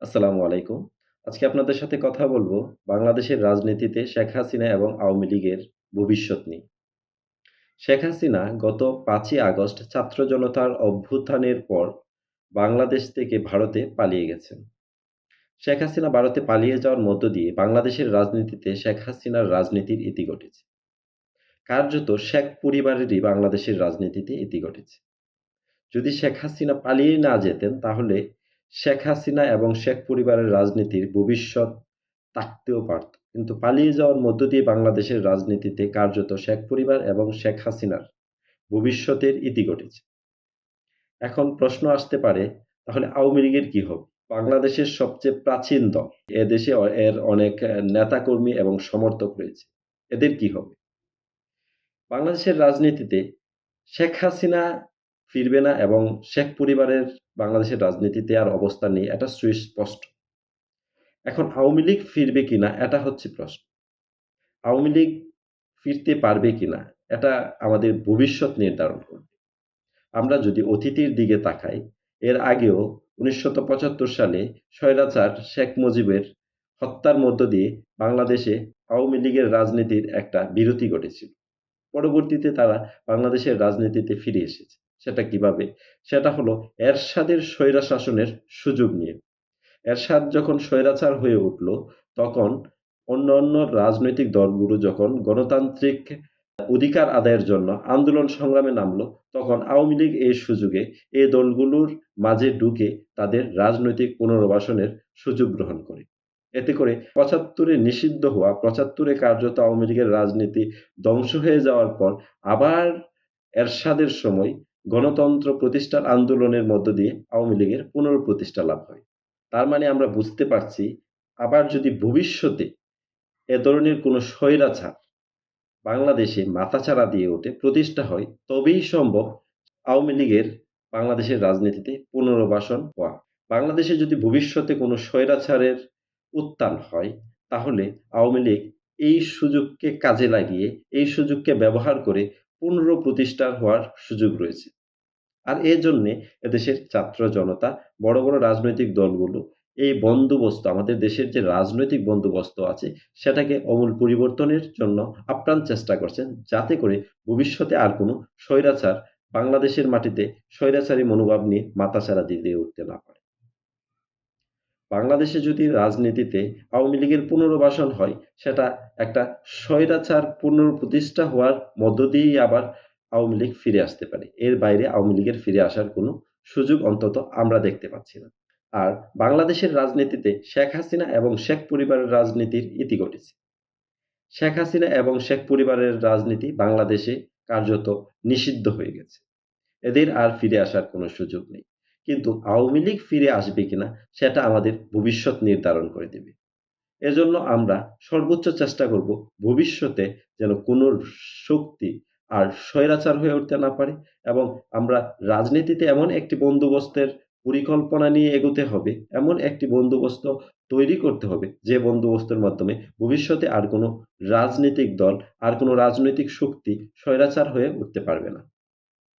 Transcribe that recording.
আসসালামু আলাইকুম। আজকে আপনাদের সাথে কথা বলবো বাংলাদেশের রাজনীতিতে শেখ হাসিনা এবং আওয়ামী লীগের ভবিষ্যৎ নিয়ে। শেখ হাসিনা গত ৫ই আগস্ট ছাত্র জনতার অভ্যুত্থানের পর বাংলাদেশ থেকে ভারতে পালিয়ে গেছেন। শেখ হাসিনা ভারতে পালিয়ে যাওয়ার মধ্য দিয়ে বাংলাদেশের রাজনীতিতে শেখ হাসিনার রাজনীতির ইতি ঘটেছে। কার্যত শেখ পরিবারেরই বাংলাদেশের রাজনীতিতে ইতি ঘটেছে। যদি শেখ হাসিনা পালিয়ে না যেতেন তাহলে শেখ হাসিনা এবং শেখ পরিবারের রাজনীতির ভবিষ্যৎ থাকতেও পারত। কিন্তু পালিয়ে যাওয়ার মধ্য দিয়ে বাংলাদেশের রাজনীতিতে কার্যত শেখ পরিবার এবং শেখ হাসিনার ভবিষ্যতের ইতি ঘটেছে। এখন প্রশ্ন আসতে পারে, তাহলে আওয়ামী লীগের কি হবে? বাংলাদেশের সবচেয়ে প্রাচীন দল। এদেশে এর অনেক নেতাকর্মী এবং সমর্থক রয়েছে। এদের কি হবে? বাংলাদেশের রাজনীতিতে শেখ হাসিনা ফিরবে না এবং শেখ পরিবারের বাংলাদেশের রাজনীতিতে আর অবস্থান নেই, এটা সুস্পষ্ট। এখন আওয়ামী লীগ ফিরবে কিনা এটা হচ্ছে প্রশ্ন। আওয়ামী লীগ ফিরতে পারবে কিনা এটা আমাদের ভবিষ্যৎ নির্ধারণ করবে। আমরা যদি অতীতের দিকে তাকাই, এর আগেও ১৯৭৫ সালে স্বৈরাচার শেখ মুজিবের হত্যার মধ্য দিয়ে বাংলাদেশে আওয়ামী লীগের রাজনীতির একটা বিরতি ঘটেছিল। পরবর্তীতে তারা বাংলাদেশের রাজনীতিতে ফিরে এসেছে। সেটা কিভাবে? সেটা হলো এরশাদের স্বৈরা শাসনের সুযোগ নিয়ে। এরশাদ যখন স্বৈরাচার হয়ে উঠল, তখন অন্যান্য রাজনৈতিক দলগুলো যখন গণতান্ত্রিক অধিকার আদায়ের জন্য আন্দোলন সংগ্রামে নামলো, তখন আওয়ামী লীগ এই সুযোগে এই দলগুলোর মাঝে ঢুকে তাদের রাজনৈতিক পুনর্বাসনের সুযোগ গ্রহণ করে। এতে করে ৭৫ নিষিদ্ধ হওয়া, ৭৫ কার্যত আওয়ামী লীগের রাজনীতি ধ্বংস হয়ে যাওয়ার পর আবার এরশাদের সময় গণতন্ত্র প্রতিষ্ঠার আন্দোলনের মধ্য দিয়ে আওয়ামী লীগের পুনঃপ্রতিষ্ঠা লাভ হয়। তার মানে আমরা বুঝতে পারছি, আবার যদি ভবিষ্যতে এ ধরনের কোনো স্বৈরাচার বাংলাদেশে মাথাচাড়া দিয়ে ওঠে, প্রতিষ্ঠা হয়, তবেই সম্ভব আওয়ামী লীগের বাংলাদেশের রাজনীতিতে পুনর্বাসন হওয়া। বাংলাদেশে যদি ভবিষ্যতে কোনো স্বৈরাচারের উত্থান হয়, তাহলে আওয়ামী লীগ এই সুযোগকে কাজে লাগিয়ে, এই সুযোগকে ব্যবহার করে পুনঃপ্রতিষ্ঠা হওয়ার সুযোগ রয়েছে। আর এজন্যে এদেশের ছাত্র জনতা, বড়, বড় রাজনৈতিক দলগুলো এই বন্দোবস্ত, আমাদের দেশের যে রাজনৈতিক বন্দোবস্ত আছে, সেটাকে আমূল পরিবর্তনের জন্য আপ্রাণ চেষ্টা করছেন, যাতে করে ভবিষ্যতে আর কোনো স্বৈরাচার বাংলাদেশের মাটিতে স্বৈরাচারী মনোভাব নিয়ে মাথাচাড়া দিয়ে উঠতে না পারে। বাংলাদেশে যদি রাজনীতিতে আওয়ামী লীগের পুনর্বাসন হয়, সেটা একটা স্বৈরাচার পুনঃপ্রতিষ্ঠা হওয়ার মধ্য দিয়েই আবার আওয়ামী লীগ ফিরে আসতে পারে। এর বাইরে আওয়ামী লীগের ফিরে আসার কোনো সুযোগ অন্তত আমরা দেখতে পাচ্ছি না। আর বাংলাদেশের রাজনীতিতে শেখ হাসিনা এবং শেখ পরিবারের রাজনীতির ইতি ঘটেছে। শেখ হাসিনা এবং শেখ পরিবারের রাজনীতি বাংলাদেশে কার্যত নিষিদ্ধ হয়ে গেছে। এদের আর ফিরে আসার কোনো সুযোগ নেই। কিন্তু আওয়ামী লীগ ফিরে আসবে কিনা সেটা আমাদের ভবিষ্যৎ নির্ধারণ করে দেবে। এজন্য আমরা সর্বোচ্চ চেষ্টা করব ভবিষ্যতে যেন কোনো শক্তি আর স্বৈরাচার হয়ে উঠতে না পারে, এবং আমরা রাজনীতিতে এমন একটি বন্দোবস্তের পরিকল্পনা নিয়ে এগোতে হবে, এমন একটি বন্দোবস্ত তৈরি করতে হবে যে বন্দোবস্তের মাধ্যমে ভবিষ্যতে আর কোনো রাজনৈতিক দল, আর কোনো রাজনৈতিক শক্তি স্বৈরাচার হয়ে উঠতে পারবে না।